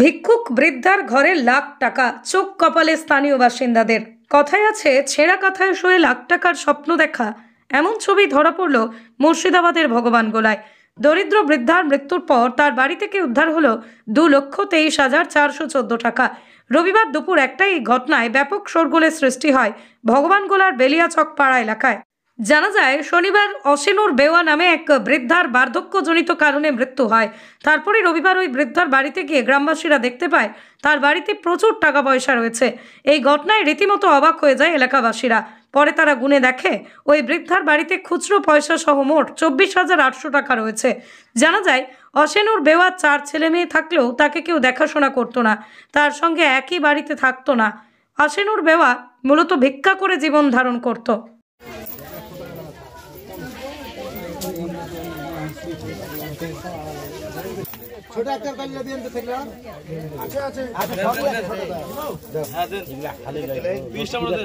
ভিক্ষুক বৃদ্ধার ঘরে লাখ টাকা, চোখ কপালে স্থানীয় বাসিন্দাদের। কথায় আছে, ছেঁড়া কাঁথায় শুয়ে লাখ টাকার স্বপ্ন দেখা। এমন ছবি ধরা পড়ল মুর্শিদাবাদের ভগবানগোলায়। দরিদ্র বৃদ্ধার মৃত্যুর পর তার বাড়ি থেকে উদ্ধার হলো 2,23,414 টাকা। রবিবার দুপুর একটাই এই ঘটনায় ব্যাপক শোরগোলের সৃষ্টি হয় ভগবানগোলার বেলিয়াচক পাড়া এলাকায়। জানা যায়, শনিবার অসেনুর বেওয়া নামে এক বৃদ্ধার বার্ধক্যজনিত কারণে মৃত্যু হয়। তারপরে রবিবার ওই বৃদ্ধার বাড়িতে গিয়ে গ্রামবাসীরা দেখতে পায় তার বাড়িতে প্রচুর টাকা পয়সা রয়েছে। এই ঘটনায় রীতিমতো অবাক হয়ে যায় এলাকাবাসীরা। পরে তারা গুনে দেখে ওই বৃদ্ধার বাড়িতে খুচরো পয়সা সহ মোট 24,800 টাকা রয়েছে। জানা যায়, অসেনুর বেওয়া 4 ছেলে মেয়ে থাকলেও তাকে কেউ দেখাশোনা করতো না, তার সঙ্গে একই বাড়িতে থাকতো না। অসেনুর বেওয়া মূলত ভিক্ষা করে জীবন ধারণ করত। ছোট একটা কালিয়া দিন তো থাকলা আছে আছে আছে সব হ্যাঁ দেন খালি 20টা মধ্যে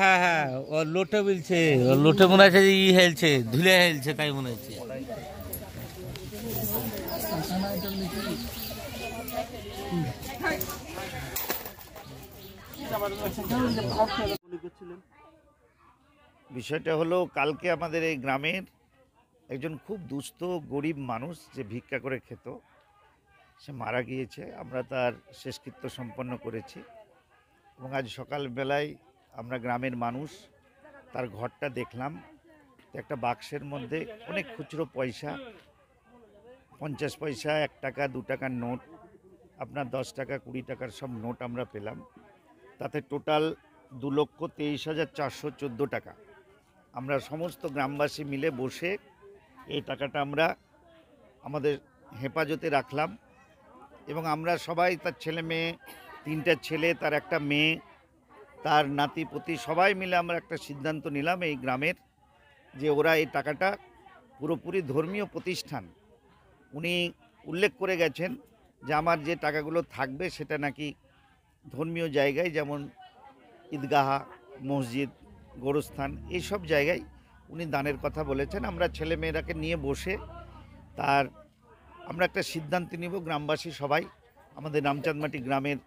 হ্যাঁ হ্যাঁ ও লোটে বলছে, ও লোটে মনে আছে যে ই হেলছে, ধুলে হেলছে, তাই মনে হচ্ছে। বিষয়টা হলো, কালকে আমাদের এই গ্রামের একজন খুব দুস্থ গরিব মানুষ যে ভিক্ষা করে খেত, সে মারা গিয়েছে। আমরা তার শেষকৃত্য সম্পন্ন করেছি এবং আজ সকালবেলায় আমরা গ্রামের মানুষ তার ঘরটা দেখলাম। একটা বাক্সের মধ্যে অনেক খুচরো পয়সা, 50 পয়সা, 1 টাকা 2 টাকার নোট, আপনার 10 টাকা 20 টাকার সব নোট আমরা পেলাম। তাতে টোটাল 2,23,414 টাকা। আমরা সমস্ত গ্রামবাসী মিলে বসে এই টাকাটা আমরা আমাদের হেফাজতে রাখলাম এবং আমরা সবাই, তার ছেলে মেয়ে, 3টা ছেলে, তার একটা মেয়ে, তার নাতি পুতি, সবাই মিলে আমরা একটা সিদ্ধান্ত নিলাম এই গ্রামের, যে ওরা এই টাকাটা পুরোপুরি ধর্মীয় প্রতিষ্ঠান, উনি উল্লেখ করে গেছেন যে আমার যে টাকাগুলো থাকবে সেটা নাকি ধর্মীয় জায়গায়, যেমন ঈদগাহা, মসজিদ, গোরস্থান, এইসব জায়গায় উনি দানের কথা বলেছেন। আমরা ছেলেমেয়েরাকে নিয়ে বসে আমরা একটা সিদ্ধান্ত নিব। গ্রামবাসী সবাই, আমাদের রামচাঁদমাটি গ্রামের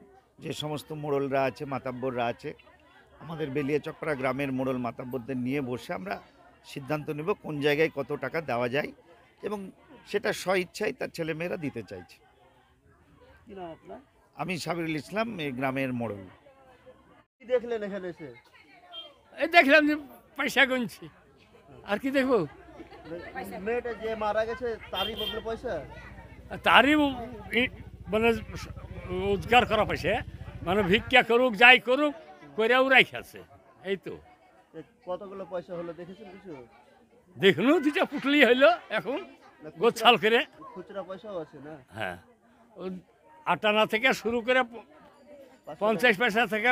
যে সমস্ত মোড়লরা আছে, মাতাব্বররা আছে, আমাদের বেলিয়াচকপাড়া গ্রামের মোড়ল মাতাব্বরদের নিয়ে বসে আমরা সিদ্ধান্ত নেব কোন জায়গায় কত টাকা দেওয়া যায়, এবং সেটা স্বইচ্ছায় তার ছেলেমেয়েরা দিতে চাইছে। আমি সাবিরুল ইসলাম, এই গ্রামের মোড়ল। কি দেখলেন এখানে এসে? এই দেখলাম যে পয়সা গুনছি, আর কি দেখবো? মেয়েটা যে মারা গেছে তারই বদলে পয়সা, তারই মানে রোজগার করা পয়সা, মানে ভিক্ষা করুক, যাই করুক, করেও রাখাছে। এই তো কতগুলো পয়সা হলো দেখেছেন কিছু? দেখুন 2টা পুটলি হইলো এখন গোছাল করে। খুচরা পয়সাও আছে না? হ্যাঁ, 8 আনা থেকে শুরু করে 50 পয়সা থেকে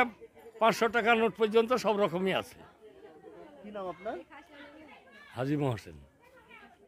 500 টাকার নোট পর্যন্ত সব রকমই আছে। কি নাম আপনার? হাজি মোহসেন।